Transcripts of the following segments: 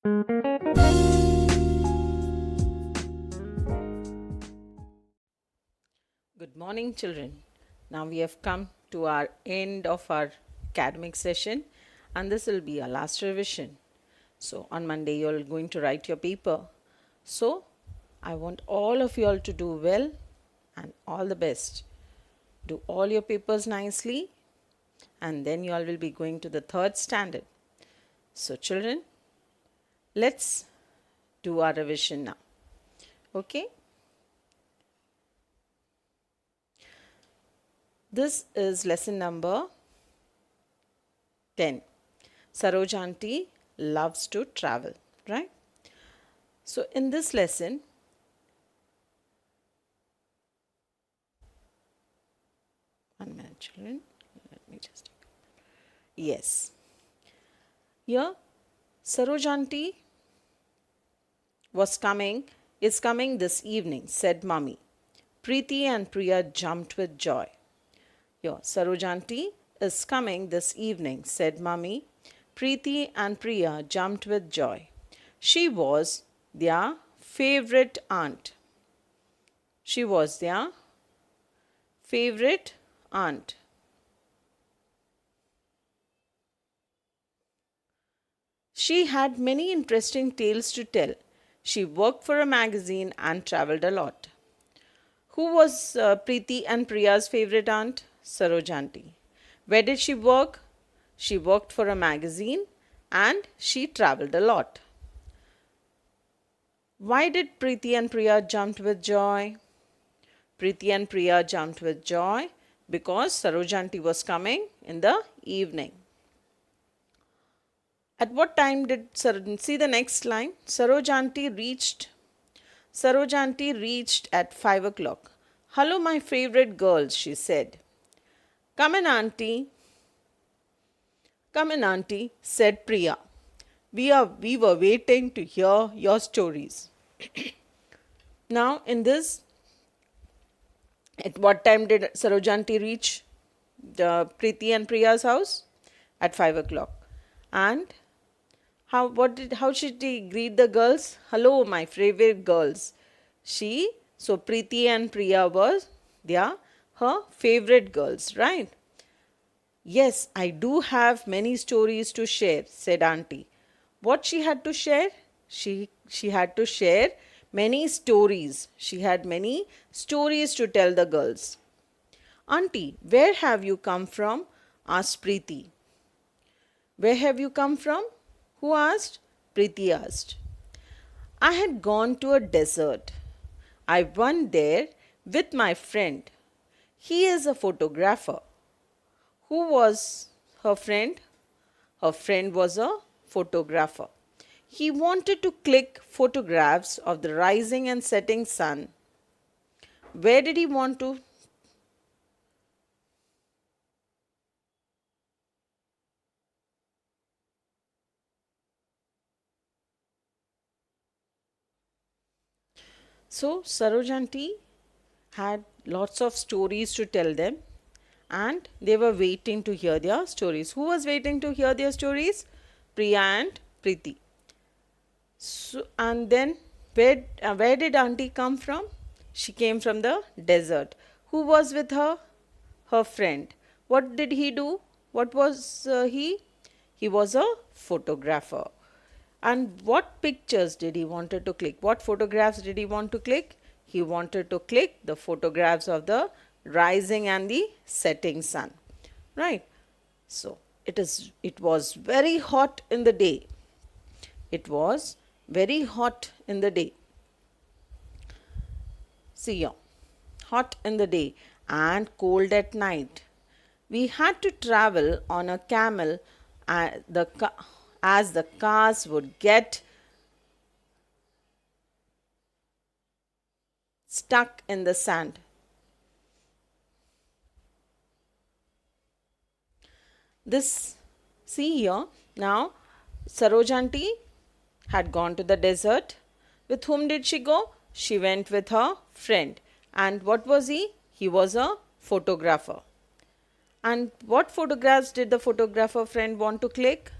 Good morning, children. Now we have come to our end of our academic session, and this will be our last revision. So, on Monday, you're going to write your paper. So, I want all of you all to do well and all the best. Do all your papers nicely, and then you all will be going to the third standard. So, children, let's do our revision now. Okay? This is lesson number 10. Saroj aunty loves to travel, right? So, in this lesson, one minute, children. Let me just. Yes. Here, Saroj aunty is coming this evening, said Mummy. Preeti and Priya jumped with joy. Here, Saroj aunty is coming this evening, said Mummy. Preeti and Priya jumped with joy. She was their favorite aunt. She was their favorite aunt. She had many interesting tales to tell. She worked for a magazine and traveled a lot. Who was Preeti and Priya's favorite aunt? Saroj aunty. Where did she work? She worked for a magazine and she traveled a lot. Why did Preeti and Priya jump with joy? Preeti and Priya jumped with joy because Saroj aunty was coming in the evening. At what time did see the next line? Saroj aunty reached at 5 o'clock. Hello, my favorite girls, she said. Come in, aunty, said Priya. We were waiting to hear your stories. Now, in this, at what time did Saroj aunty reach the Preeti and Priya's house? At 5 o'clock. And how should she greet the girls? Hello, my favorite girls. So Preeti and Priya was her favorite girls, right? Yes, I do have many stories to share, said auntie. What she had to share? She had to share many stories. She had many stories to tell the girls. Auntie, where have you come from? Asked Preeti. Where have you come from? Who asked? Preeti asked. I had gone to a desert. I went there with my friend. He is a photographer. Who was her friend? Her friend was a photographer. He wanted to click photographs of the rising and setting sun. Where did he want to? So, Saroj aunty had lots of stories to tell them and they were waiting to hear their stories. Who was waiting to hear their stories? Priya and Preeti. So, and then where did auntie come from? She came from the desert. Who was with her? Her friend. What did he do? What was he? He was a photographer. And what pictures did he wanted to click? What photographs did he want to click? He wanted to click the photographs of the rising and the setting sun. Right? So it was very hot in the day. It was very hot in the day. See here, hot in the day and cold at night. We had to travel on a camel as the cars would get stuck in the sand. See here, now Saroj aunty had gone to the desert. With whom did she go? She went with her friend. And what was he? He was a photographer. And what photographs did the photographer friend want to click?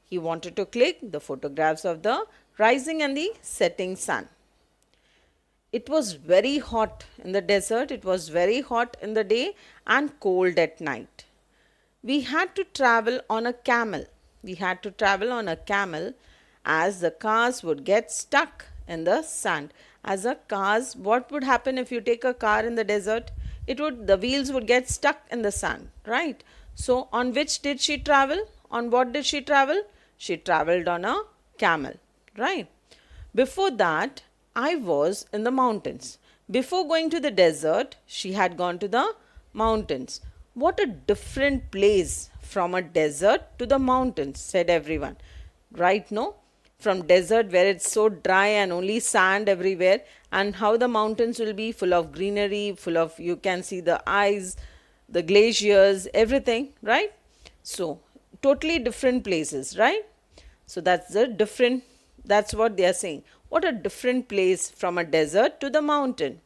He wanted to click the photographs of the rising and the setting sun. It was very hot in the desert, it was very hot in the day and cold at night. We had to travel on a camel. We had to travel on a camel as the cars would get stuck in the sand. As a cars, what would happen if you take a car in the desert? The wheels would get stuck in the sand, right? So on which did she travel? On what did she travel? She traveled on a camel, right? Before that, I was in the mountains. Before going to the desert, she had gone to the mountains. What a different place from a desert to the mountains, said everyone. Right, no? From desert where it's so dry and only sand everywhere, and how the mountains will be full of greenery, full of, you can see the ice, the glaciers, everything, right? So, totally different places, right? So, that's what they are saying. What a different place from a desert to the mountain.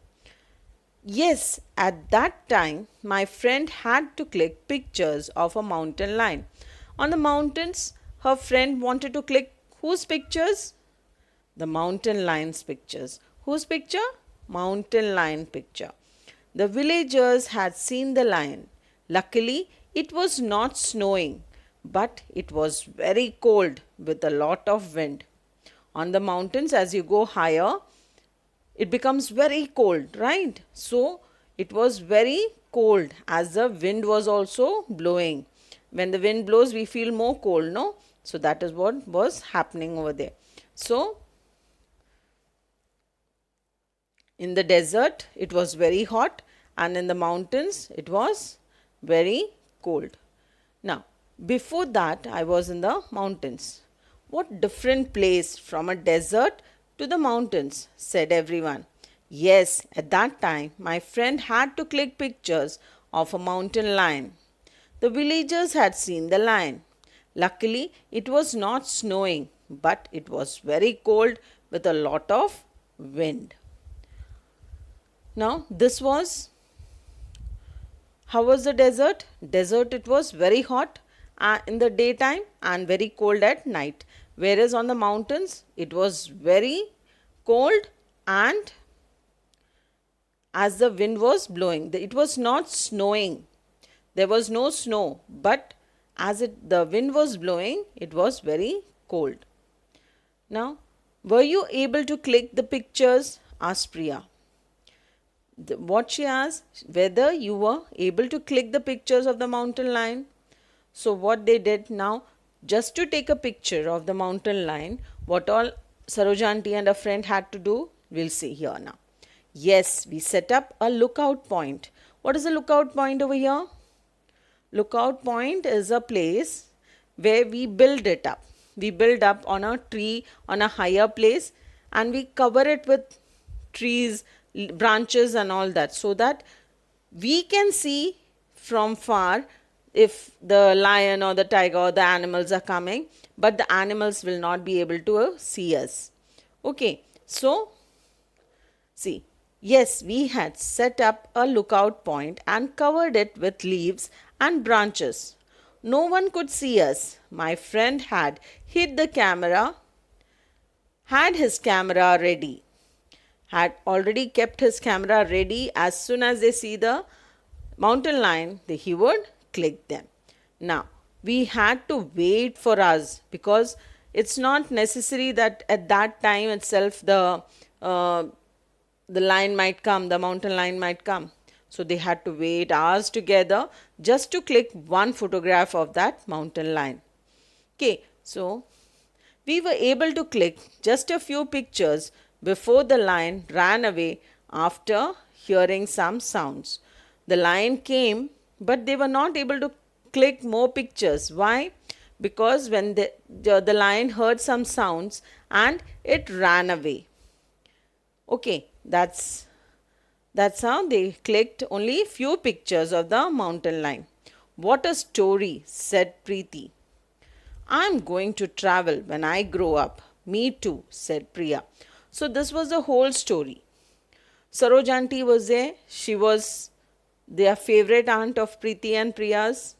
Yes, at that time, my friend had to click pictures of a mountain line. On the mountains, her friend wanted to click whose pictures? The mountain line's pictures. Whose picture? Mountain lion picture. The villagers had seen the lion. Luckily, it was not snowing, but it was very cold with a lot of wind. On the mountains, as you go higher, it becomes very cold, right? So it was very cold as the wind was also blowing. When the wind blows, we feel more cold, no? So that is what was happening over there. So in the desert, it was very hot, and in the mountains, it was very cold. Now, before that, I was in the mountains. What different place from a desert to the mountains, said everyone. Yes, at that time, my friend had to click pictures of a mountain lion. The villagers had seen the lion. Luckily, it was not snowing, but it was very cold with a lot of wind. Now, how was the desert? Desert, it was very hot in the daytime and very cold at night. Whereas on the mountains, it was very cold and as the wind was blowing. It was not snowing. There was no snow, but as the wind was blowing, it was very cold. Now, were you able to click the pictures? Asked Priya. What she asked, whether you were able to click the pictures of the mountain lion. So what they did now, just to take a picture of the mountain lion, what all Saroja aunty and a friend had to do, we'll see here now. Yes, we set up a lookout point. What is a lookout point over here? Lookout point is a place where we build it up. We build up on a tree, on a higher place, and we cover it with trees, branches and all that, so that we can see from far if the lion or the tiger or the animals are coming, but the animals will not be able to see us. Okay, so see, yes, we had set up a lookout point and covered it with leaves and branches. No one could see us. My friend had his camera ready. Had already kept his camera ready. As soon as they see the mountain lion, he would click them. Now, we had to wait for us because it's not necessary that at that time itself the lion might come, the mountain lion might come. So they had to wait hours together just to click one photograph of that mountain lion. Okay, so we were able to click just a few pictures before the lion ran away after hearing some sounds. The lion came, but they were not able to click more pictures. Why? Because when the lion heard some sounds and it ran away. Okay, that's how they clicked only few pictures of the mountain lion. What a story, said Preeti. I'm going to travel when I grow up. Me too, said Priya. So this was the whole story. Saroj aunty was there. She was their favorite aunt of Preeti and Priya's.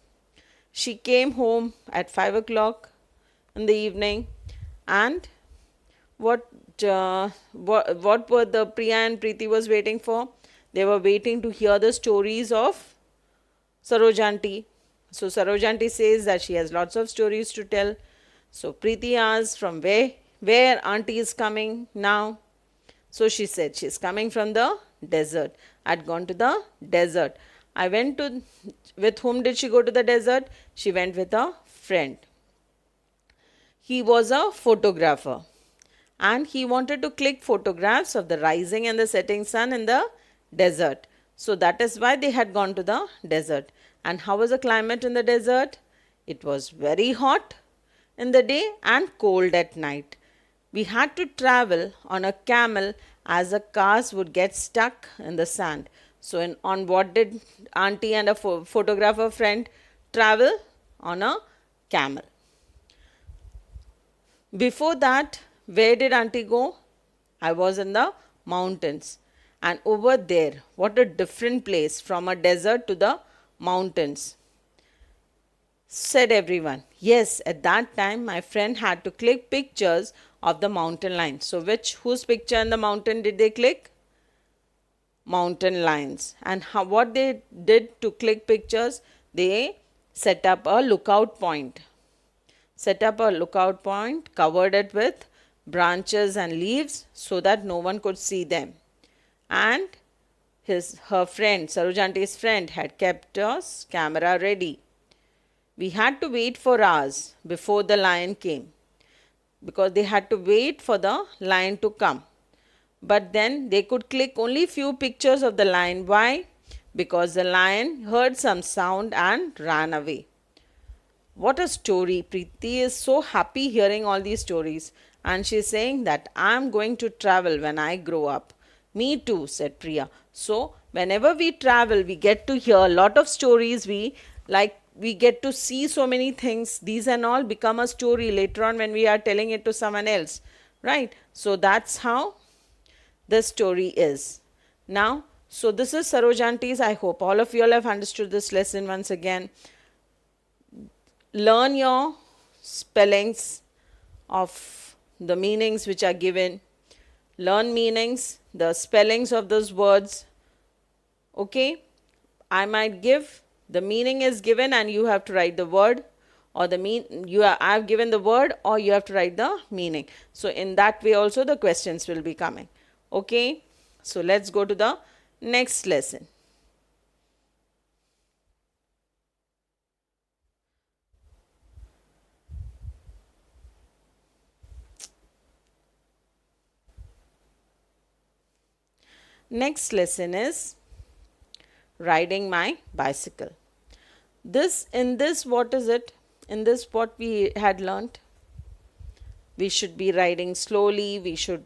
She came home at 5 o'clock. in the evening. And what what were the Priya and Preeti was waiting for? They were waiting to hear the stories of Sarojanti. So Sarojanti says that she has lots of stories to tell. So Preeti asks from where auntie is coming now. So she said she's coming from the desert. I'd gone to the desert. I went to, with whom did she go to the desert? She went with a friend. He was a photographer and he wanted to click photographs of the rising and the setting sun in the desert. So that is why they had gone to the desert. And how was the climate in the desert? It was very hot in the day and cold at night. We had to travel on a camel as the cars would get stuck in the sand. So, on what did auntie and a photographer friend travel? On a camel. Before that, where did auntie go? I was in the mountains. And over there, what a different place from a desert to the mountains. Said everyone. Yes, at that time my friend had to click pictures of the mountain line. So whose picture in the mountain did they click? Mountain lines. And what they did to click pictures? They set up a lookout point. Covered it with branches and leaves so that no one could see them. And her friend, Sarojanti's friend, had kept a camera ready. We had to wait for hours before the lion came, because they had to wait for the lion to come. But then they could click only few pictures of the lion. Why? Because the lion heard some sound and ran away. What a story. Preeti is so happy hearing all these stories. And she is saying that I am going to travel when I grow up. Me too, said Priya. So, whenever we travel, we get to hear a lot of stories. We get to see so many things. These and all become a story later on when we are telling it to someone else. Right? So, that's how the story is. Now, so this is Sarojanti's. I hope all of you all have understood this lesson once again. Learn your spellings of the meanings which are given. Learn meanings, the spellings of those words. Okay? I might give, the meaning is given and you have to write the word, or I have given the word or you have to write the meaning. So in that way also the questions will be coming. Okay? So let's go to the next lesson. Next lesson is riding my bicycle. What is it? In this, what we had learnt? We should be riding slowly. We should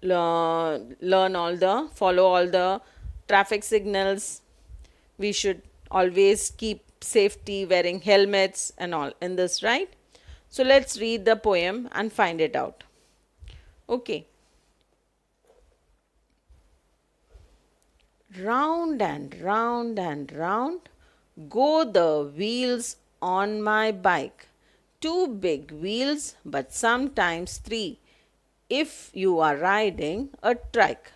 follow all the traffic signals. We should always keep safety, wearing helmets and all in this, right? So let's read the poem and find it out. Okay. Round and round and round go the wheels on my bike. 2 big wheels, but sometimes 3 if you are riding a trike.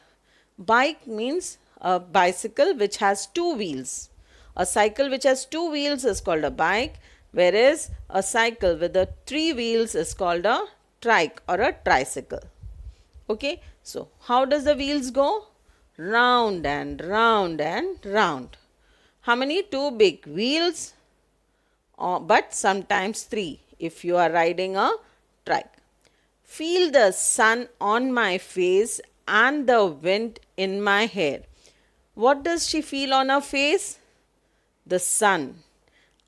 Bike means a bicycle which has 2 wheels. A cycle which has 2 wheels is called a bike, whereas a cycle with the 3 wheels is called a trike or a tricycle. Okay, so how does the wheels go? Round and round and round. How many? 2 big wheels, but sometimes 3 if you are riding a trike. Feel the sun on my face and the wind in my hair. What does she feel on her face? The sun.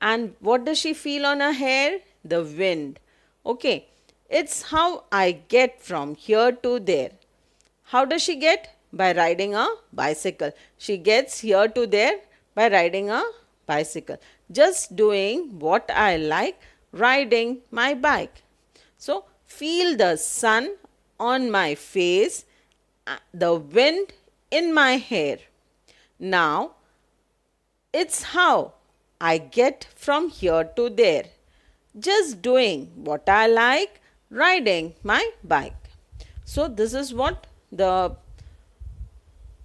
And what does she feel on her hair? The wind. Okay, it's how I get from here to there. How does she get? By riding a bicycle. She gets here to there by riding a bicycle. Just doing what I like, riding my bike. So, feel the sun on my face, the wind in my hair. Now, it's how I get from here to there. just doing what I like, riding my bike. So this is what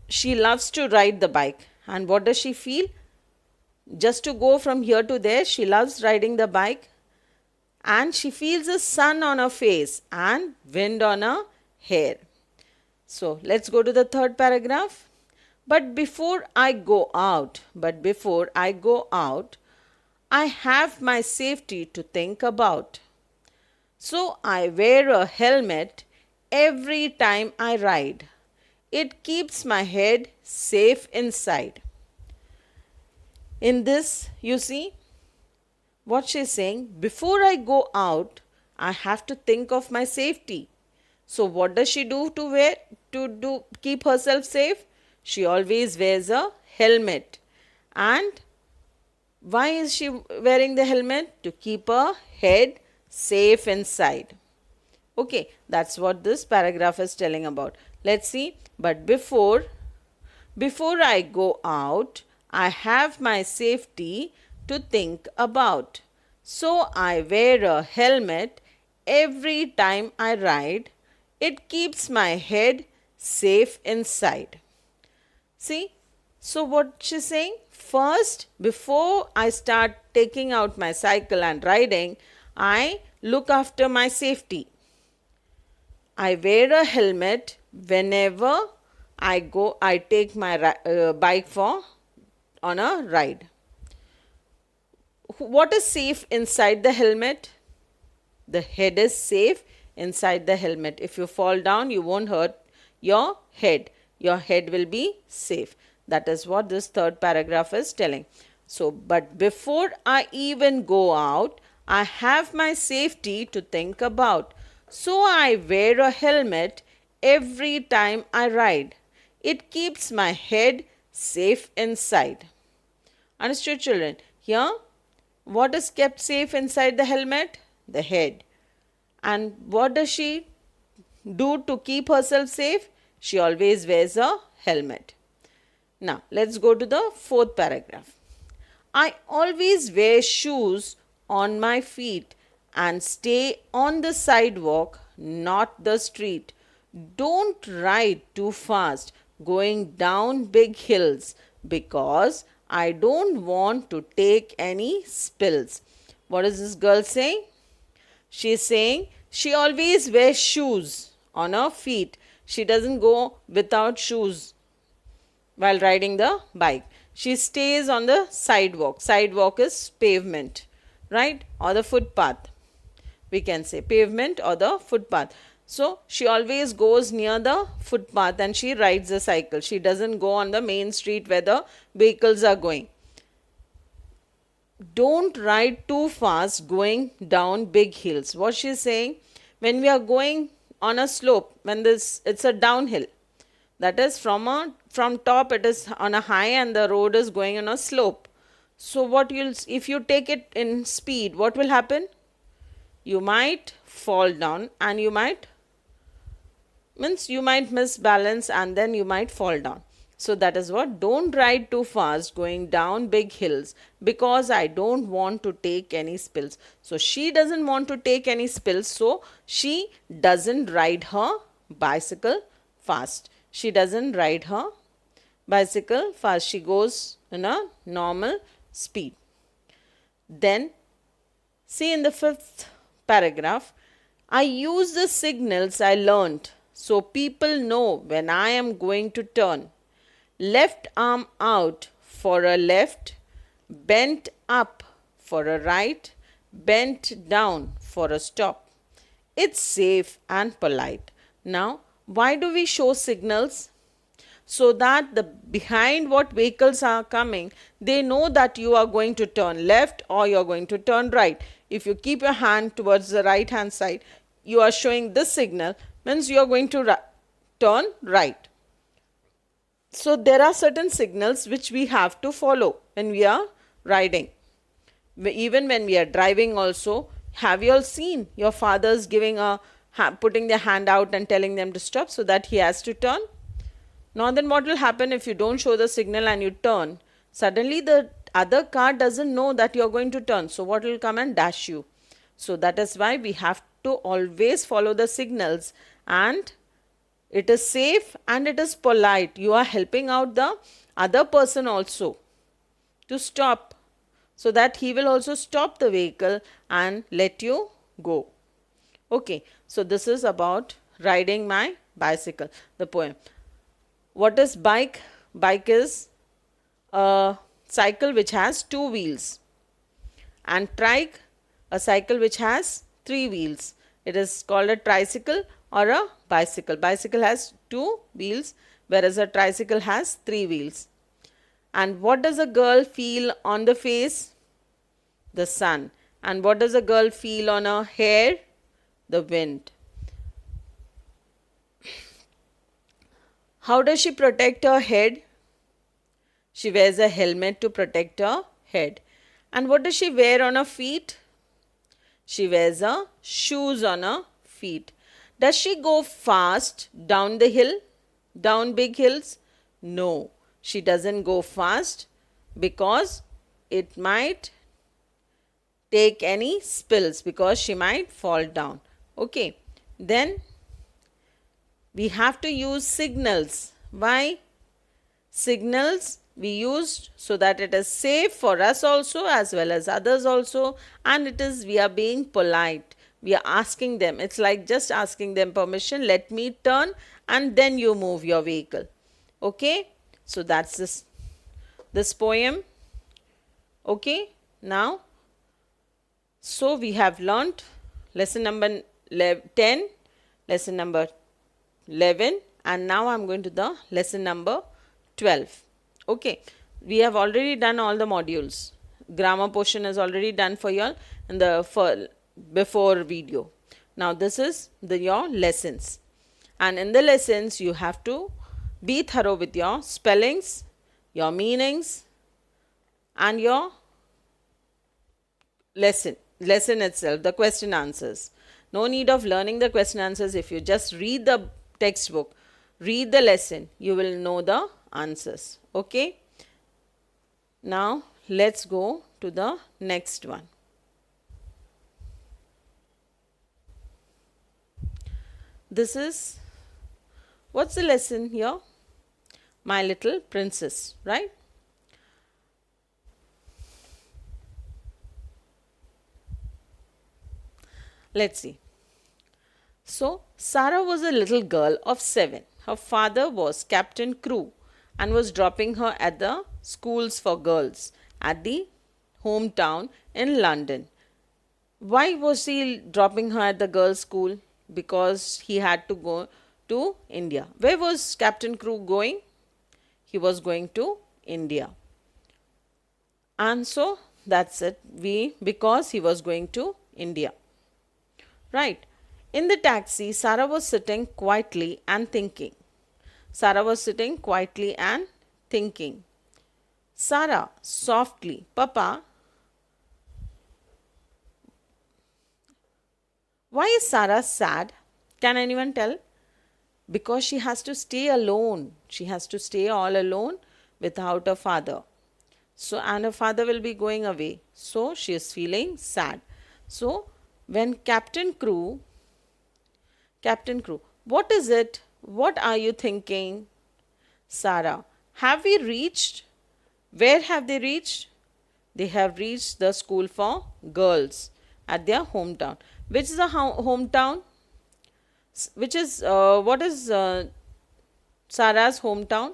she loves to ride the bike. And what does she feel? Just to go from here to there, she loves riding the bike. And she feels the sun on her face and wind on her hair. So let's go to the third paragraph. But before I go out, I have my safety to think about. So I wear a helmet every time I ride. It keeps my head safe inside. In this, you see what she's saying. Before I go out, I have to think of my safety. So what does she do to keep herself safe? She always wears a helmet. And why is she wearing the helmet? To keep her head safe inside. Okay, that's what this paragraph is telling about. Let's see. But before I go out, I have my safety to think about. So I wear a helmet every time I ride. It keeps my head safe inside. See, so what she's saying? First, before I start taking out my cycle and riding, I look after my safety. I wear a helmet whenever I take my bike on a ride. What is safe inside the helmet? The head is safe inside the helmet. If you fall down, you won't hurt your head. Your head will be safe. That is what this third paragraph is telling. So, but before I even go out, I have my safety to think about. So I wear a helmet every time I ride. It keeps my head safe inside. Understood, children? Here, what is kept safe inside the helmet? The head. And what does she do to keep herself safe? She always wears a helmet. Now, let's go to the fourth paragraph. I always wear shoes on my feet and stay on the sidewalk, not the street. Don't ride too fast going down big hills because I don't want to take any spills. What is this girl saying? She is saying she always wears shoes on her feet. She doesn't go without shoes while riding the bike. She stays on the sidewalk. Sidewalk is pavement, right? Or the footpath. We can say pavement or the footpath. So she always goes near the footpath and she rides the cycle. She doesn't go on the main street where the vehicles are going. Don't ride too fast going down big hills. What she's saying, when we are going on a slope, when it's a downhill, that is from top it is on a high and the road is going on a slope. So if you take it in speed, what will happen? You might fall down and you might miss balance and then you might fall down. So that is what, don't ride too fast going down big hills because I don't want to take any spills. So she doesn't want to take any spills, so she doesn't ride her bicycle fast. She doesn't ride her bicycle fast. She goes in a normal speed. Then, see in the fifth paragraph, I use the signals I learnt so people know when I am going to turn. Left arm out for a left, bent up for a right, bent down for a stop. It's safe and polite. Now, why do we show signals? So that the behind what vehicles are coming, they know that you are going to turn left or you are going to turn right. If you keep your hand towards the right hand side, you are showing this signal, means you are going to turn right. So there are certain signals which we have to follow when we are riding. Even when we are driving also, have you all seen your fathers putting their hand out and telling them to stop so that he has to turn? Now then what will happen if you don't show the signal and you turn? Suddenly the other car doesn't know that you are going to turn. So what will come and dash you? So that is why we have to always follow the signals, and it is safe and it is polite. You are helping out the other person also to stop, so that he will also stop the vehicle and let you go. Okay, so this is about riding my bicycle, the poem. What is bike? Bike is a cycle which has two wheels, and trike, a cycle which has three wheels. It is called a tricycle or a bicycle. Bicycle has two wheels, whereas a tricycle has three wheels. And what does a girl feel on the face? The sun. And what does a girl feel on her hair? The wind. How does she protect her head? She wears a helmet to protect her head. And what does she wear on her feet? She wears her shoes on her feet. Does she go fast down the hill? Down big hills? No, she doesn't go fast, because it might take any spills, because she might fall down. Okay, then we have to use signals. Why? Signals we used so that it is safe for us also as well as others also, and it is, we are being polite. We are asking them. It's like just asking them permission. Let me turn, and then you move your vehicle. Okay, so that's this poem. Okay, now, so we have learnt lesson number 10, lesson number 11, and now I'm going to the lesson number 12. Okay, we have already done all the modules. Grammar portion is already done for you all in the before video. Now this is your lessons, and in the lessons you have to be thorough with your spellings, your meanings, and your lesson itself, the question answers. No need of learning the question answers. If you just read the textbook, read the lesson, you will know the answers. Okay, now let's go to the next one. This is, what's the lesson here? My Little Princess, right? Let's see. So, Sarah was a little girl of 7. Her father was Captain Crew and was dropping her at the schools for girls at the hometown in London. Why was he dropping her at the girls' school? Because he had to go to India. Where was Captain Crew going? He was going to India. And so that's it. Because he was going to India. Right. In the taxi, Sarah was sitting quietly and thinking. Sarah was sitting quietly and thinking. Sarah, softly, Papa, why is Sarah sad? Can anyone tell? Because she has to stay alone. She has to stay all alone without a father. So, and her father will be going away. So, she is feeling sad. So, when Captain Crew, what is it? What are you thinking? Sarah, have we reached? Where have they reached? They have reached the school for girls at their hometown. Which is the hometown? Which is, what is Sarah's hometown?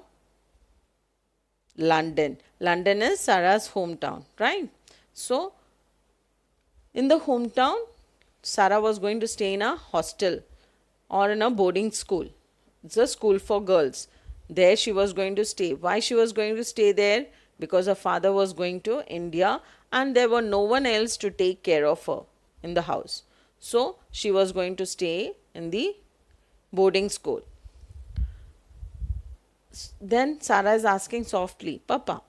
London. London is Sarah's hometown, right? So, in the hometown, Sarah was going to stay in a hostel or in a boarding school. It's a school for girls. There she was going to stay. Why she was going to stay there? Because her father was going to India and there were no one else to take care of her in the house. So she was going to stay in the boarding school. Then Sarah is asking softly, Papa,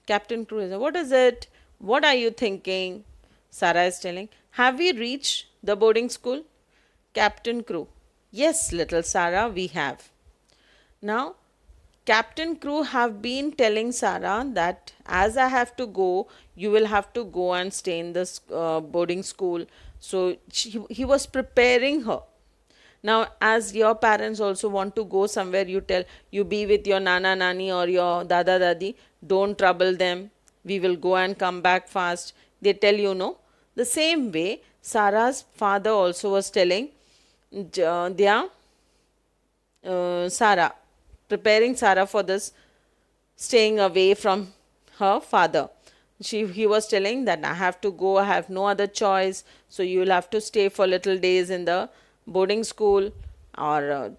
Captain Crew is, what is it? What are you thinking? Sarah is telling, have we reached the boarding school? Captain Crew, yes, little Sarah, we have. Now, Captain Crew have been telling Sarah that as I have to go, you will have to go and stay in this boarding school. So he was preparing her. Now, as your parents also want to go somewhere, you tell, you be with your nana nani or your dada dadi, don't trouble them, we will go and come back fast. They tell you no. The same way, Sarah's father also was telling their Sarah, preparing Sarah for this staying away from her father. He was telling that I have to go, I have no other choice, so you will have to stay for little days in the boarding school, or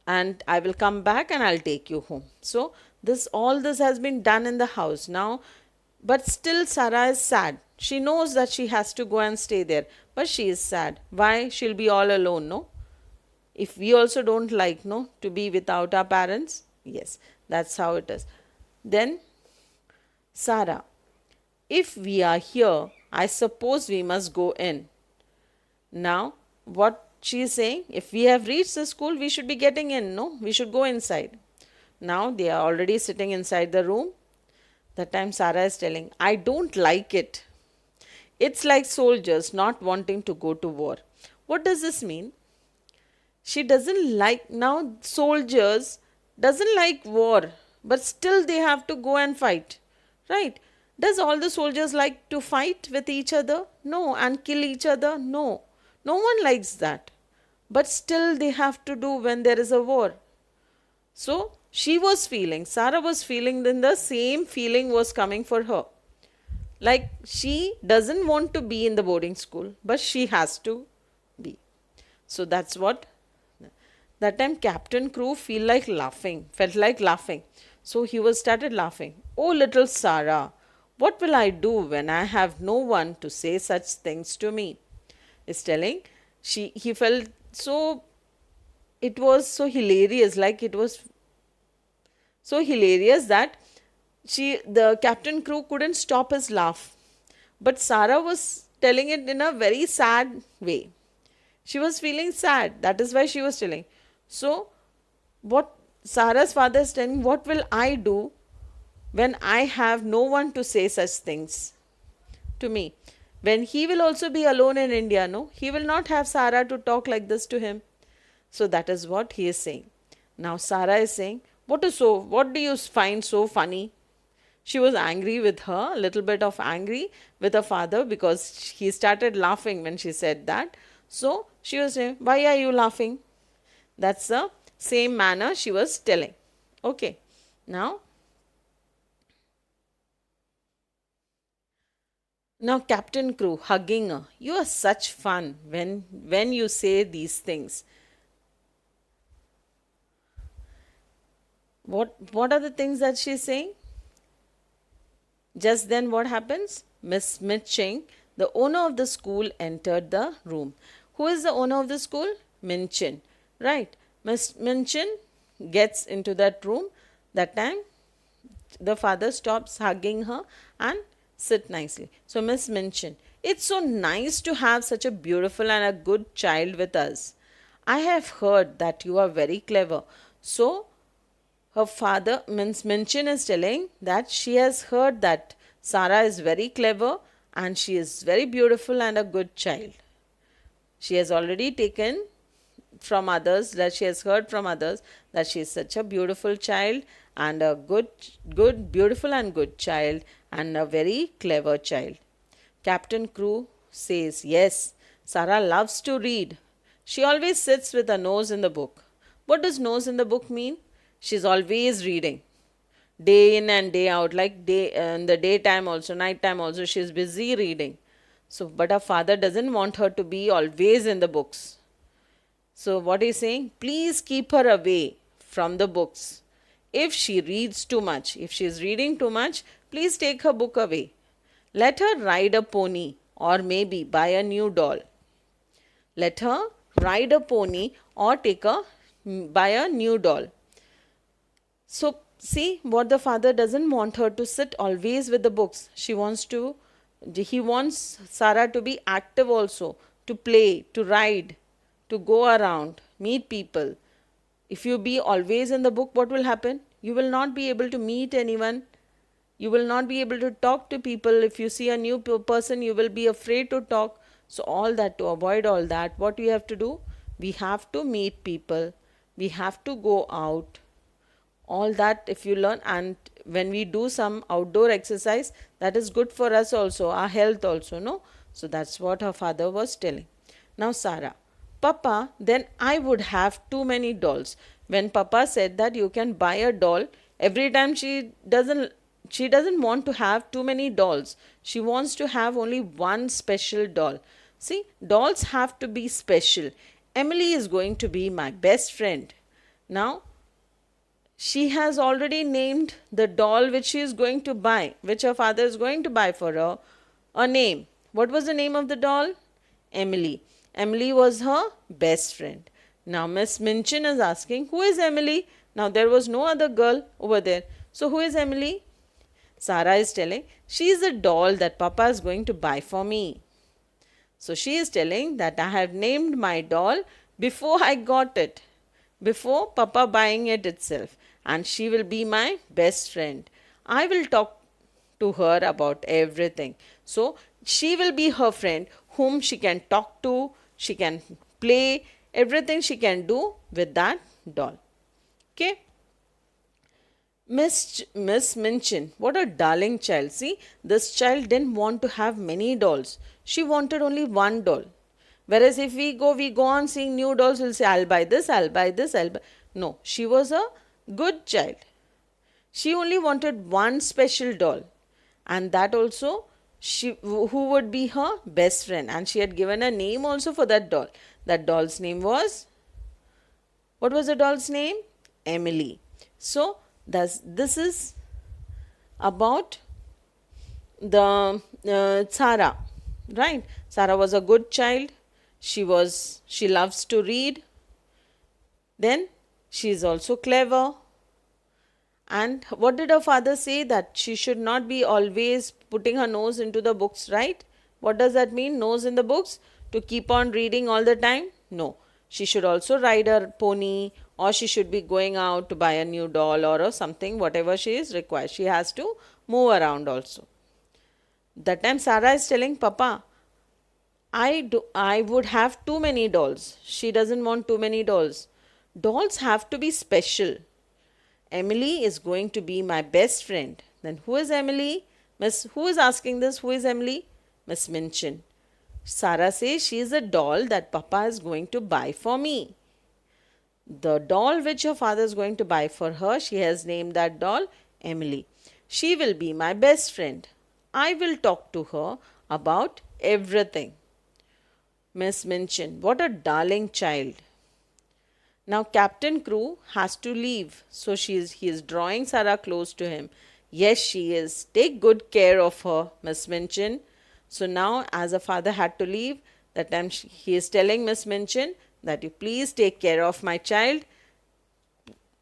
and I will come back and I'll take you home. So this, all this has been done in the house now, but still Sarah is sad. She knows that she has to go and stay there, but she is sad. Why? She'll be all alone, no? If we also don't like, no, to be without our parents, yes, that's how it is. Then Sarah, if we are here, I suppose we must go in. Now, what she is saying, if we have reached the school, we should be getting in, no? We should go inside. Now, they are already sitting inside the room. That time, Sarah is telling, I don't like it. It's like soldiers not wanting to go to war. What does this mean? She doesn't like, now soldiers doesn't like war, but still they have to go and fight, right? Does all the soldiers like to fight with each other? No. And kill each other? No. No one likes that, but still they have to do when there is a war. So she was feeling, Sarah was feeling, then the same feeling was coming for her, like she doesn't want to be in the boarding school, but she has to be. So that's what. That time Captain Crew felt like laughing. So he was started laughing. Oh, little Sarah, what will I do when I have no one to say such things to me? Is telling, he felt so, it was so hilarious, like it was so hilarious that the Captain Crew couldn't stop his laugh. But Sarah was telling it in a very sad way. She was feeling sad. That is why she was telling. So, what Sarah's father is telling, what will I do when I have no one to say such things to me? When he will also be alone in India, no? He will not have Sarah to talk like this to him. So that is what he is saying. Now Sarah is saying, what do you find so funny? She was angry with her, a little bit of angry with her father, because he started laughing when she said that. So she was saying, why are you laughing? That's the same manner she was telling. Okay. Now Captain Crew hugging her. You are such fun when you say these things. What are the things that she's saying? Just then what happens? Miss Mitching, the owner of the school, entered the room. Who is the owner of the school? Minchin. Right. Miss Minchin gets into that room. That time the father stops hugging her and sit nicely. So Miss Minchin, it's so nice to have such a beautiful and a good child with us. I have heard that you are very clever. So her father, Miss Minchin, is telling that she has heard that Sarah is very clever and she is very beautiful and a good child. She has already taken from others, that she has heard from others, that she is such a beautiful child and a beautiful and good child and a very clever child. Captain Crew says, yes, Sarah loves to read. She always sits with her nose in the book. What does nose in the book mean? She's always reading, day in and day out, like in the daytime also, night time also, she's busy reading. So, but her father doesn't want her to be always in the books. So, what he's saying, please keep her away from the books. If she reads too much, if she is reading too much, please take her book away. Let her ride a pony or maybe buy a new doll. Let her ride a pony or buy a new doll. So, see what the father doesn't want her to sit always with the books. He wants Sarah to be active also, to play, to ride, to go around, meet people. If you be always in the book, what will happen? You will not be able to meet anyone. You will not be able to talk to people. If you see a new person, you will be afraid to talk. So all that, to avoid all that, what we have to do? We have to meet people. We have to go out. All that if you learn, and when we do some outdoor exercise, that is good for us also, our health also, no? So that's what her father was telling. Now Sarah, Papa, then I would have too many dolls. When Papa said that you can buy a doll, every time she doesn't want to have too many dolls. She wants to have only one special doll. See, dolls have to be special. Emily is going to be my best friend. Now she has already named the doll which she is going to buy, which her father is going to buy for her, a name. What was the name of the doll? Emily. Emily was her best friend. Now Miss Minchin is asking, who is Emily? Now there was no other girl over there. So who is Emily? Sarah is telling, she is a doll that Papa is going to buy for me. So she is telling that I have named my doll before I got it, before Papa buying it itself, and she will be my best friend. I will talk to her about everything. So she will be her friend whom she can talk to, she can play, everything she can do with that doll. Okay. Miss Minchin, what a darling child. See, this child didn't want to have many dolls. She wanted only one doll. Whereas if we go on seeing new dolls, we'll say, I'll buy this, I'll buy this, I'll buy. No, she was a good child. She only wanted one special doll. And that also, who would be her best friend. And she had given a name also for that doll. That doll's name was, what was the doll's name? Emily. So, this is about the Sarah, right? Sarah was a good child. She loves to read. Then she is also clever. And what did her father say? That she should not be always putting her nose into the books, right? What does that mean, nose in the books? To keep on reading all the time? No. She should also ride her pony, or she should be going out to buy a new doll or something, whatever she is required. She has to move around also. That time Sarah is telling Papa, I would have too many dolls. She doesn't want too many dolls. Dolls have to be special. Emily is going to be my best friend. Then who is Emily? Who is asking this? Who is Emily? Miss Minchin. Sarah says she is a doll that Papa is going to buy for me. The doll which her father is going to buy for her, she has named that doll Emily. She will be my best friend. I will talk to her about everything. Miss Minchin, what a darling child. Now Captain Crew has to leave, so he is drawing Sarah close to him. Yes, she is. Take good care of her, Miss Minchin. So now, as a father had to leave, that time he is telling Miss Minchin that you please take care of my child,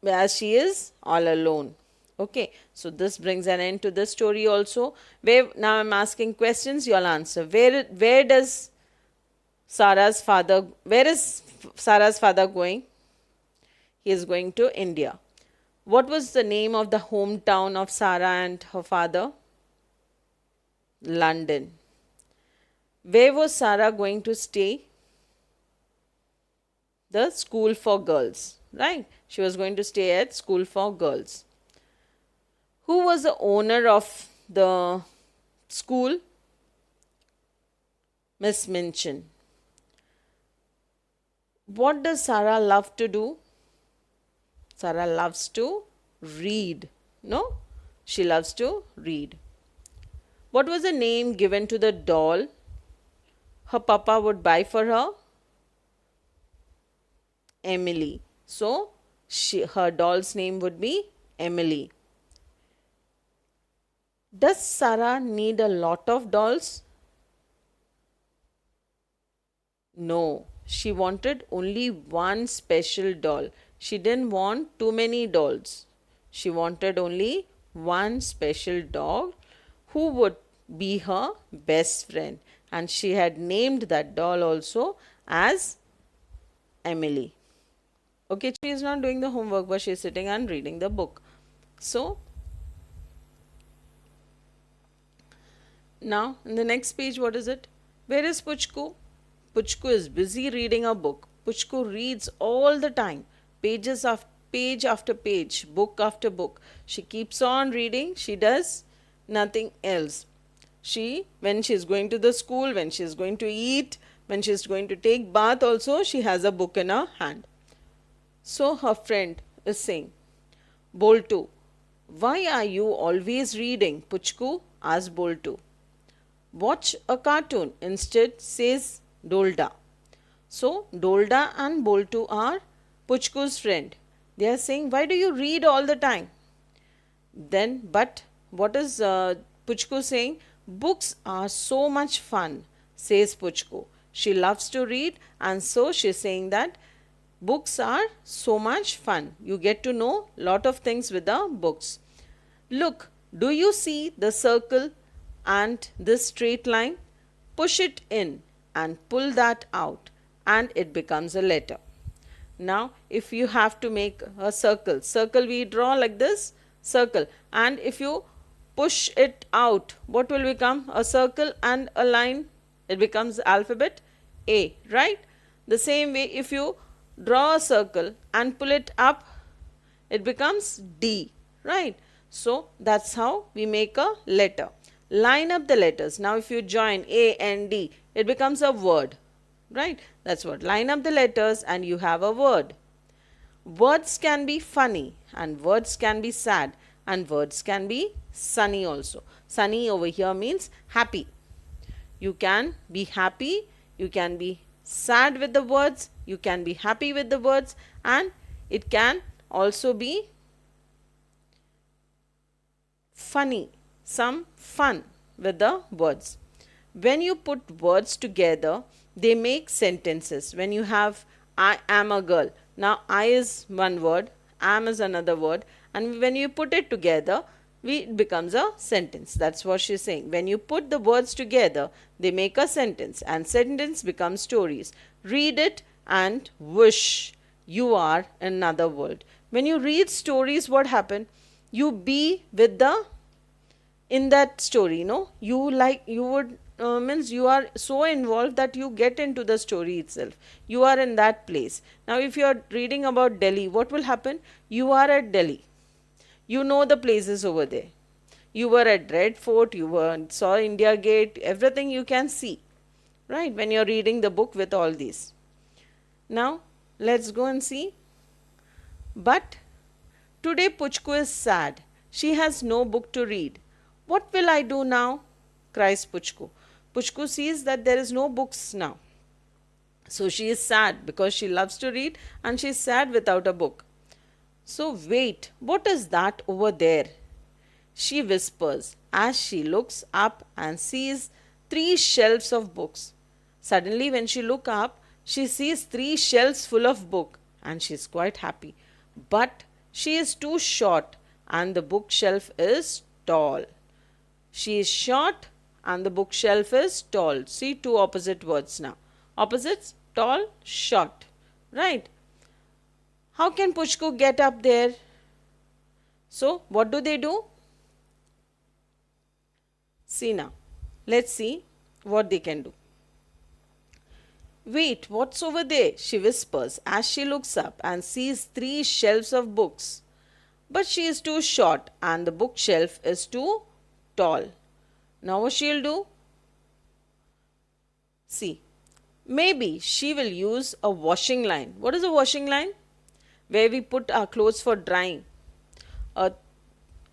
as she is all alone. Okay, so this brings an end to this story also. Now I'm asking questions, you'll answer. Where is Sarah's father going? He is going to India. What was the name of the hometown of Sarah and her father? London. Where was Sarah going to stay? The school for girls, right? She was going to stay at school for girls. Who was the owner of the school? Miss Minchin. What does Sarah love to do? Sarah loves to read. No? She loves to read. What was the name given to the doll her papa would buy for her? Emily. So, her doll's name would be Emily. Does Sarah need a lot of dolls? No. She wanted only one special doll. She didn't want too many dolls. She wanted only one special doll who would be her best friend. And she had named that doll also as Emily. Okay, she is not doing the homework, but she is sitting and reading the book. So, now in the next page, what is it? Where is Puchku? Puchku is busy reading a book. Puchku reads all the time, page after page, book after book. She keeps on reading. She does nothing else. When she is going to the school, when she is going to eat, when she is going to take bath also, she has a book in her hand. So her friend is saying, Boltu, why are you always reading? Puchku asked Boltu. Watch a cartoon instead, says Dolda. So Dolda and Boltu are Puchku's friend. They are saying, why do you read all the time? But what is Puchku saying? Books are so much fun, says Puchku. She loves to read, and so she is saying that books are so much fun. You get to know lot of things with the books. Look, do you see the circle and this straight line? Push it in and pull that out, and it becomes a letter. Now, if you have to make a circle we draw like this, circle, and if you push it out, what will become? A circle and a line, it becomes alphabet A, right? The same way, if you draw a circle and pull it up, it becomes D, right? So that's how we make a letter. Line up the letters. Now if you join A and D, it becomes a word, right? That's what. Line up the letters and you have a word. Words can be funny and words can be sad and words can be sunny also. Sunny over here means happy. You can be happy, you can be sad with the words, you can be happy with the words, and it can also be funny, some fun with the words. When you put words together, they make sentences. When you have I am a girl, now I is one word, am is another word, and when you put it together, it becomes a sentence. That's what she's saying. When you put the words together, they make a sentence, and sentence becomes stories. Read it and wish you are in another world. When you read stories, what happen? You be with the in that story, no? You would means you are so involved that you get into the story itself. You are in that place. Now if you are reading about Delhi, what will happen? You are at Delhi. You know the places over there. You were at Red Fort, saw India Gate, everything you can see, right? When you are reading the book with all these. Now let's go and see. But today Puchku is sad. She has no book to read. What will I do now? Cries Puchku. Puchku sees that there is no books now. So she is sad because she loves to read and she is sad without a book. So wait, what is that over there? She whispers as she looks up and sees 3 shelves of books. Suddenly when she looks up, she sees 3 shelves full of books and she is quite happy. But she is too short and the bookshelf is tall. She is short and the bookshelf is tall. See, 2 opposite words now. Opposites, tall, short, right? How can Puchku get up there? So, what do? See now. Let's see what they can do. Wait, what's over there? She whispers as she looks up and sees 3 shelves of books. But she is too short and the bookshelf is too tall. Now what she'll do? See, maybe she will use a washing line. What is a washing line? Where we put our clothes for drying. A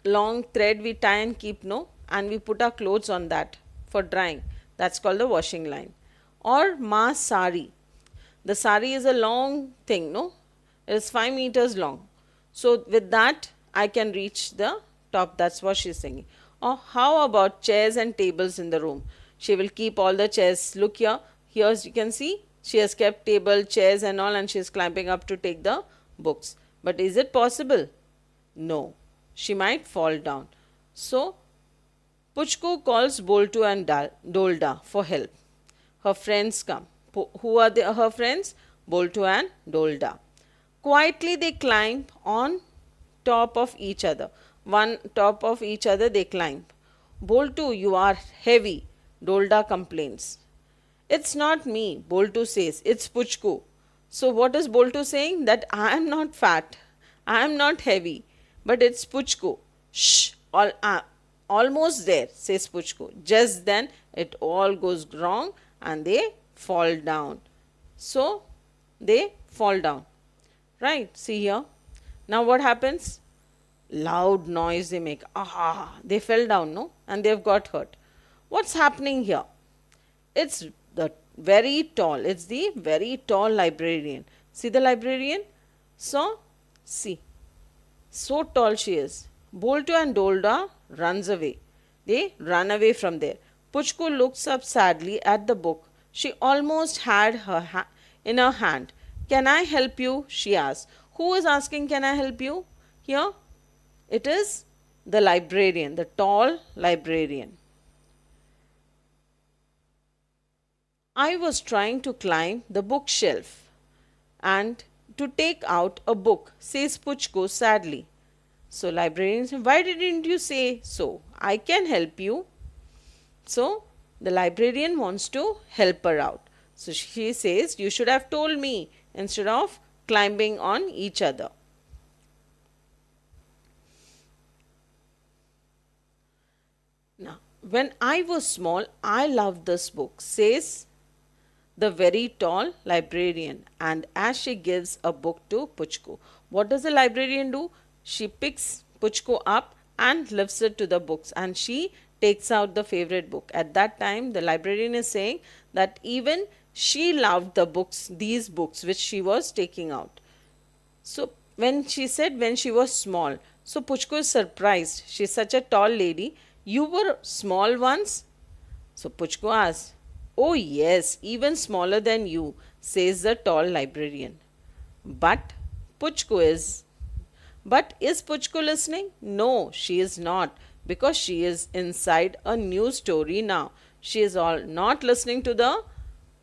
long thread we tie and keep, no? And we put our clothes on that for drying. That's called the washing line. Or ma's sari. The sari is a long thing, no? It is 5 meters long. So with that, I can reach the top. That's what she's saying. Or how about chairs and tables in the room? She will keep all the chairs. Look here. Here you can see she has kept table, chairs and all, and she is climbing up to take the books. But is it possible? No. She might fall down. So Puchku calls Boltu and Dolda for help. Her friends come. Who are her friends? Boltu and Dolda. Quietly they climb on top of each other. One top of each other they climb. Boltu, you are heavy, Dolda complains. It's not me, Boltu says. It's Puchku. So what is Boltu saying? That I am not fat. I am not heavy. But it's Puchku. Shh. Almost there, says Puchku. Just then it all goes wrong and they fall down. So they fall down. Right? See here. Now what happens? Loud noise they make. Ah, they fell down, no? And they've got hurt. What's happening here? It's the very tall, it's the very tall librarian. See the librarian? So, see, so tall she is. Boltu and Dolda runs away. They run away from there. Puchku looks up sadly at the book. She almost had her in her hand. Can I help you? She asked. Who is asking, can I help you? Here, it is the librarian, the tall librarian. I was trying to climb the bookshelf and to take out a book, says Puchko sadly. So librarian says, why didn't you say so? I can help you. So the librarian wants to help her out. So she says, you should have told me instead of climbing on each other. Now, when I was small, I loved this book, says the very tall librarian, and as she gives a book to Puchko. What does the librarian do? She picks Puchko up and lifts it to the books and she takes out the favorite book. At that time, the librarian is saying that even she loved the books, these books which she was taking out. So when she said when she was small, so Puchko is surprised. She's such a tall lady. You were small once? So Puchko asks, oh yes, even smaller than you, says the tall librarian. But Puchko is. But is Puchko listening? No, she is not, because she is inside a new story now. She is all not listening to the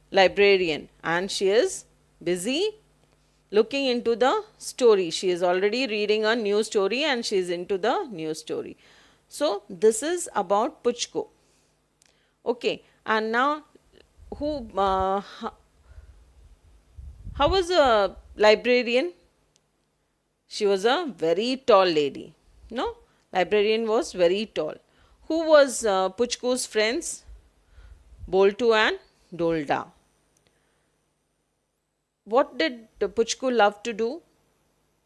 librarian and she is busy looking into the story. She is already reading a new story and she is into the new story. So this is about Puchko. Okay, and now how was a librarian? She was a very tall lady. No, librarian was very tall. Who was Puchko's friends? Boltu and Dolda. What did Puchko love to do?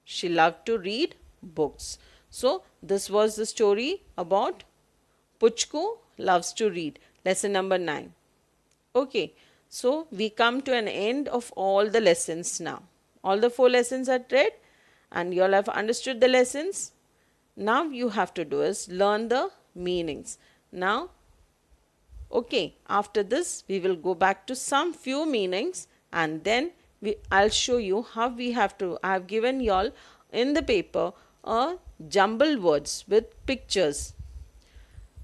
She loved to read books. So this was the story about Puchko loves to read. Lesson number 9. Okay, so we come to an end of all the lessons now. All the 4 lessons are read and you all have understood the lessons. Now you have to do is learn the meanings. Now, okay, after this we will go back to some few meanings and then I'll show you how we have to. I have given you all in the paper a jumble words with pictures.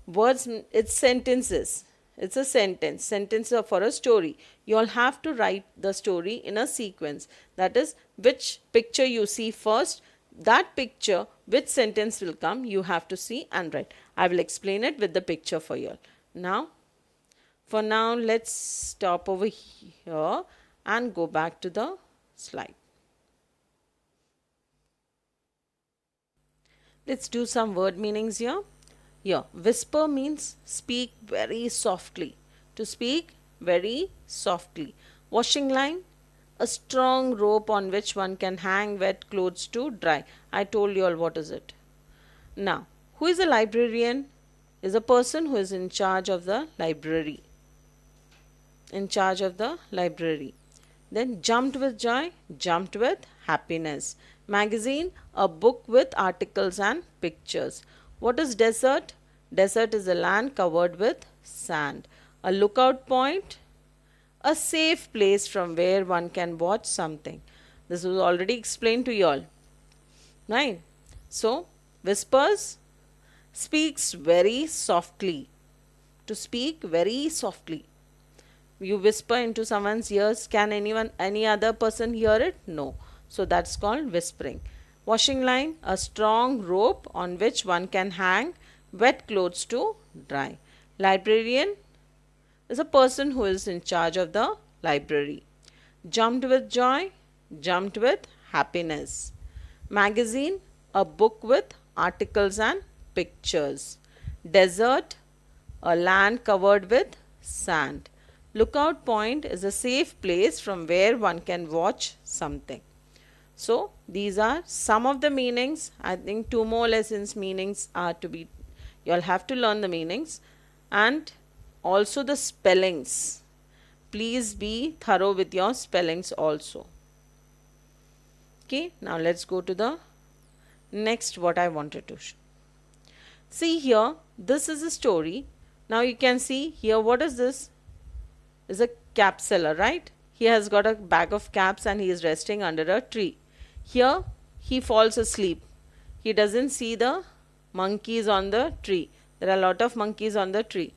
Words, it's sentences. It's a sentence. Sentence for a story. You all have to write the story in a sequence. That is, which picture you see first, that picture, which sentence will come, you have to see and write. I will explain it with the picture for you all. Now, for now, let's stop over here and go back to the slide. Let's do some word meanings here. Here, whisper means speak very softly. To speak very softly. Washing line, a strong rope on which one can hang wet clothes to dry. I told you all what is it. Now, who is a librarian? Is a person who is in charge of the library. In charge of the library. Then jumped with joy, jumped with happiness. Magazine, a book with articles and pictures. What is desert? Desert is a land covered with sand. A lookout point, a safe place from where one can watch something. This was already explained to you all. Right? So, whispers, speaks very softly. To speak very softly. You whisper into someone's ears, can any other person hear it? No. So that's called whispering. Washing line, a strong rope on which one can hang wet clothes to dry. Librarian, is a person who is in charge of the library. Jumped with joy, jumped with happiness. Magazine, a book with articles and pictures. Desert, a land covered with sand. Lookout point is a safe place from where one can watch something. So these are some of the meanings. I think 2 more lessons meanings are to be, you all have to learn the meanings and also the spellings. Please be thorough with your spellings also. Okay, now let's go to the next what I wanted to show. See here, this is a story. Now you can see here, what is this? Is a cap seller, right? He has got a bag of caps and he is resting under a tree. Here he falls asleep. He doesn't see the monkeys on the tree. There are a lot of monkeys on the tree.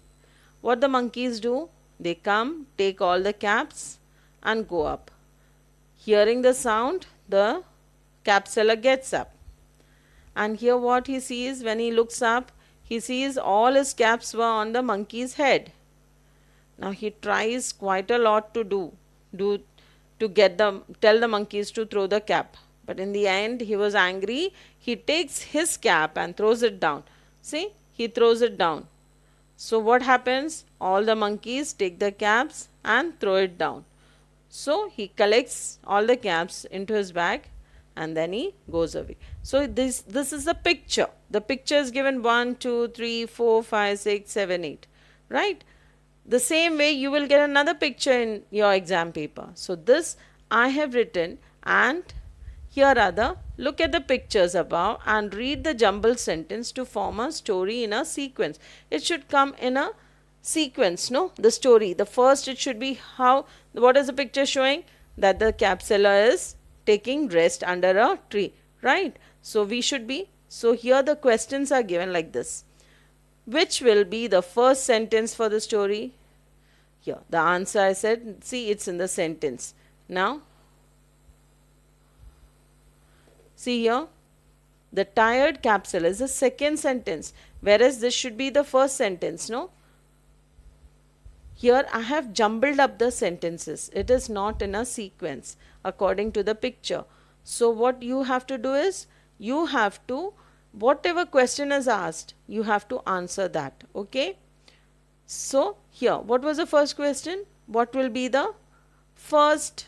What the monkeys do? They come, take all the caps and go up. Hearing the sound, the cap seller gets up. And here what he sees when he looks up, he sees all his caps were on the monkey's head. Now he tries quite a lot to tell the monkeys to throw the cap. But in the end he was angry. He takes his cap and throws it down. See, he throws it down. So what happens? All the monkeys take the caps and throw it down. So he collects all the caps into his bag and then he goes away. So this is the picture. The picture is given 1, 2, 3, 4, 5, 6, 7, 8. Right? The same way you will get another picture in your exam paper. So this I have written, and here are the, look at the pictures above and read the jumbled sentence to form a story in a sequence. It should come in a sequence, no? The story. The first it should be how, what is the picture showing? That the cap seller is taking rest under a tree, right? So we should be, so here the questions are given like this. Which will be the first sentence for the story? Here, the answer I said, see, it's in the sentence. Now, see here, the tired cap seller is the second sentence, whereas this should be the first sentence, no? Here I have jumbled up the sentences. It is not in a sequence according to the picture. So what you have to do is, you have to, whatever question is asked, you have to answer that. Okay. So here, what was the first question? What will be the first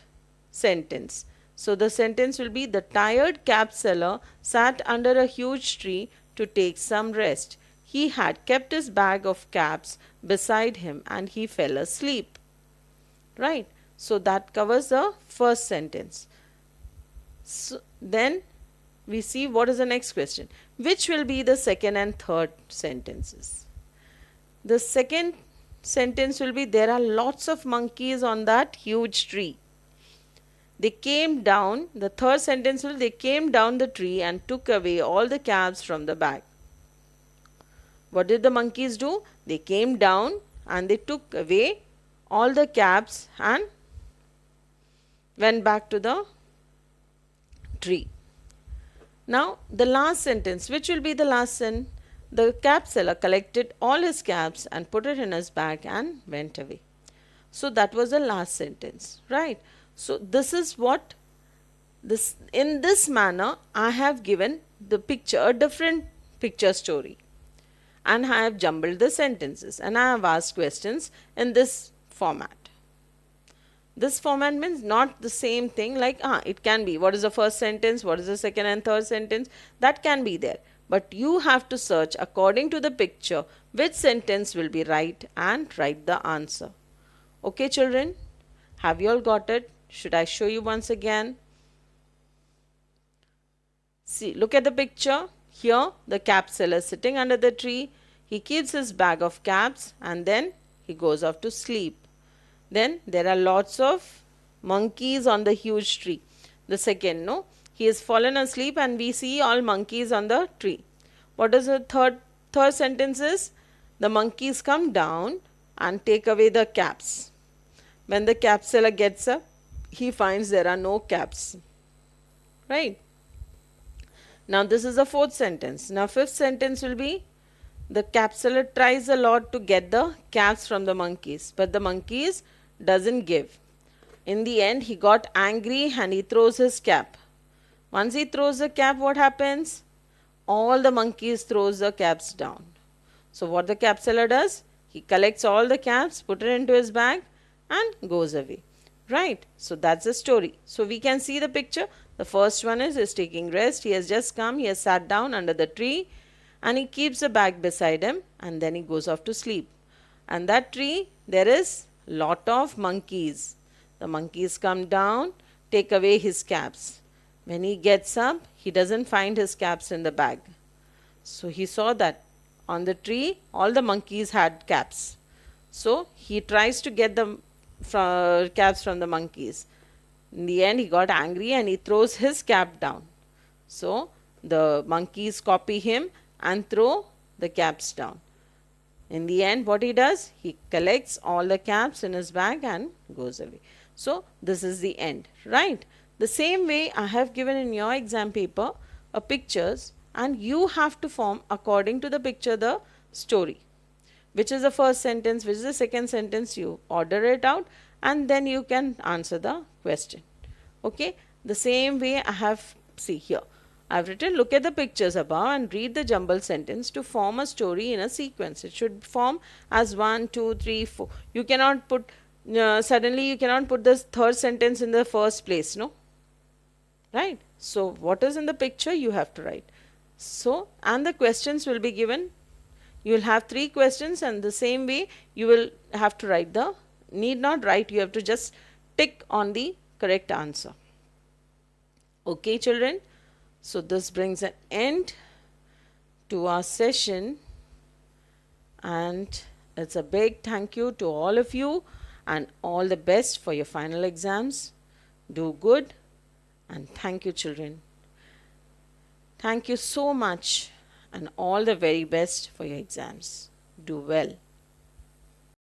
sentence? So the sentence will be, the tired cap seller sat under a huge tree to take some rest. He had kept his bag of caps beside him and he fell asleep. Right. So that covers the first sentence. So then we see what is the next question. Which will be the second and third sentences? The second sentence will be, there are lots of monkeys on that huge tree. They came down, the third sentence will, they came down the tree and took away all the caps from the bag. What did the monkeys do? They came down and they took away all the caps and went back to the tree. Now the last sentence, which will be the last sentence? The cap seller collected all his caps and put it in his bag and went away. So that was the last sentence, right? So this is what this, in this manner I have given the picture, a different picture story, and I have jumbled the sentences and I have asked questions in this format. This format means not the same thing like, it can be, what is the first sentence, what is the second and third sentence, that can be there. But you have to search according to the picture which sentence will be right and write the answer. Okay children, have you all got it? Should I show you once again? See, look at the picture. Here the cap seller is sitting under the tree. He keeps his bag of caps and then he goes off to sleep. Then there are lots of monkeys on the huge tree. The second, no? He has fallen asleep and we see all monkeys on the tree. What is the third sentence is? The monkeys come down and take away the caps. When the cap seller gets up, he finds there are no caps. Right? Now this is the fourth sentence. Now fifth sentence will be, the capsular tries a lot to get the caps from the monkeys, but the monkeys doesn't give. In the end, he got angry and he throws his cap. Once he throws the cap, what happens? All the monkeys throws the caps down. So what the capsular does? He collects all the caps, put it into his bag and goes away. Right? So that's the story. So we can see the picture. The first one is taking rest. He has just come, he has sat down under the tree and he keeps the bag beside him and then he goes off to sleep. And that tree, there is lot of monkeys. The monkeys come down, take away his caps. When he gets up, he doesn't find his caps in the bag. So he saw that on the tree, all the monkeys had caps. So he tries to get the caps from the monkeys. In the end, he got angry and he throws his cap down. So the monkeys copy him and throw the caps down. In the end, what he does? He collects all the caps in his bag and goes away. So this is the end, right? The same way I have given in your exam paper a pictures and you have to form according to the picture the story. Which is the first sentence, which is the second sentence, you order it out and then you can answer the question. Okay, the same way I have, see here, I have written look at the pictures above and read the jumbled sentence to form a story in a sequence. It should form as 1, 2, 3, 4. You cannot put, suddenly you cannot put the third sentence in the first place, no? Right? So what is in the picture you have to write. So, and the questions will be given. You will have 3 questions and the same way you will have to write the, need not write, you have to just tick on the correct answer. Okay children, so this brings an end to our session and it's a big thank you to all of you and all the best for your final exams. Do good and thank you children. Thank you so much and all the very best for your exams. Do well.